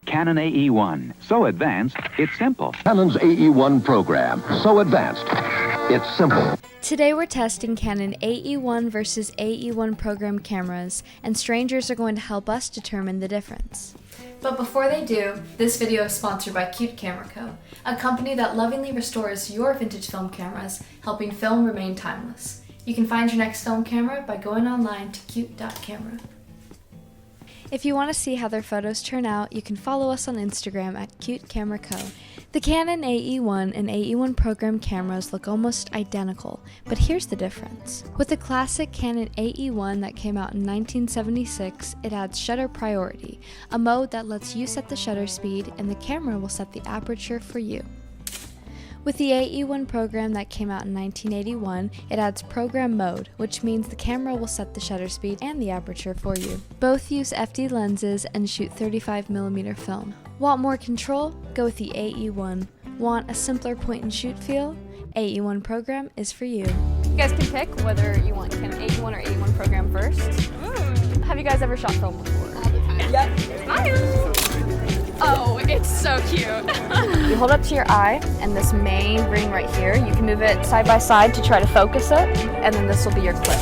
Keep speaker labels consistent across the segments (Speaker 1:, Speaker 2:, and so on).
Speaker 1: Canon AE-1. So advanced, it's simple.
Speaker 2: Canon's AE-1 program. So advanced, it's simple.
Speaker 3: Today we're testing Canon AE-1 versus AE-1 program cameras, and strangers are going to help us determine the difference. But before they do, this video is sponsored by Cute Camera Co., a company that lovingly restores your vintage film cameras, helping film remain timeless. You can find your next film camera by going online to cute.camera. If you want to see how their photos turn out, you can follow us on Instagram at Cute Camera Co. The Canon AE-1 and AE-1 program cameras look almost identical, but here's the difference. With the classic Canon AE-1 that came out in 1976, it adds shutter priority, a mode that lets you set the shutter speed and the camera will set the aperture for you. With the AE-1 program that came out in 1981, it adds program mode, which means the camera will set the shutter speed and the aperture for you. Both use FD lenses and shoot 35mm film. Want more control? Go with the AE-1. Want a simpler point-and-shoot feel? AE-1 program is for you.
Speaker 4: You guys can pick whether you want Canon AE-1 or AE-1 program first. Have you guys ever shot film before?
Speaker 5: All the time.
Speaker 4: Yep. Oh, it's so cute. You hold up to your eye, and this main ring right here, you can move it side by side to try to focus it, and then this will be your clip.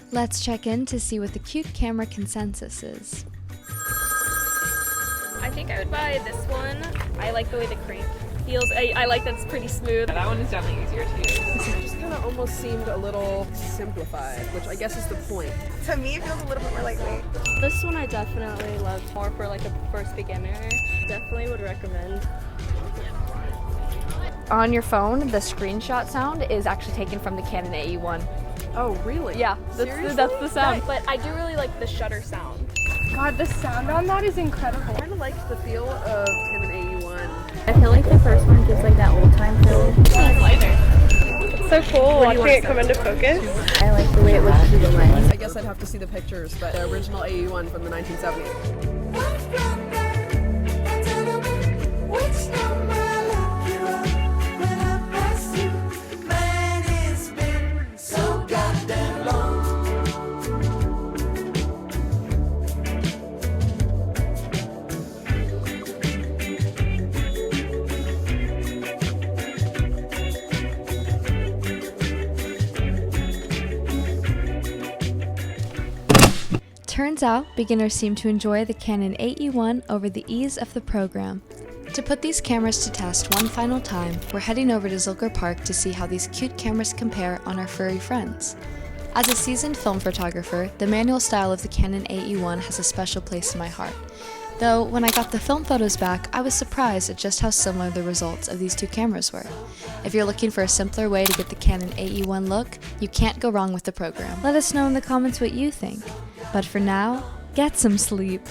Speaker 3: Let's check in to see what the Cute Camera consensus is.
Speaker 6: I think I would buy this one. I like the way the crank feels. I like that it's pretty smooth.
Speaker 5: That one is definitely easier to use.
Speaker 7: It just kind of almost seemed a little simplified, which I guess is the point.
Speaker 8: To me, it feels a little bit more lightweight.
Speaker 6: This one I definitely love more for like a first beginner. Definitely would recommend.
Speaker 4: On your phone, the screenshot sound is actually taken from the Canon AE-1.
Speaker 7: Oh, really?
Speaker 4: Yeah, that's the sound.
Speaker 6: But I do really like the shutter sound.
Speaker 8: God, the sound on that is incredible.
Speaker 7: I kind of liked the feel of Canon AE-1.
Speaker 6: I feel like the first one gives like that old time feel. It's lighter. It's so cool watching it come into focus.
Speaker 4: I like the way it looks through the lens.
Speaker 7: I guess I'd have to see the pictures, but the original AE-1 from the 1970s.
Speaker 3: Turns out, beginners seem to enjoy the Canon AE-1 over the ease of the program. To put these cameras to test one final time, we're heading over to Zilker Park to see how these cute cameras compare on our furry friends. As a seasoned film photographer, the manual style of the Canon AE-1 has a special place in my heart. Though, when I got the film photos back, I was surprised at just how similar the results of these two cameras were. If you're looking for a simpler way to get the Canon AE-1 look, you can't go wrong with the program. Let us know in the comments what you think. But for now, get some sleep.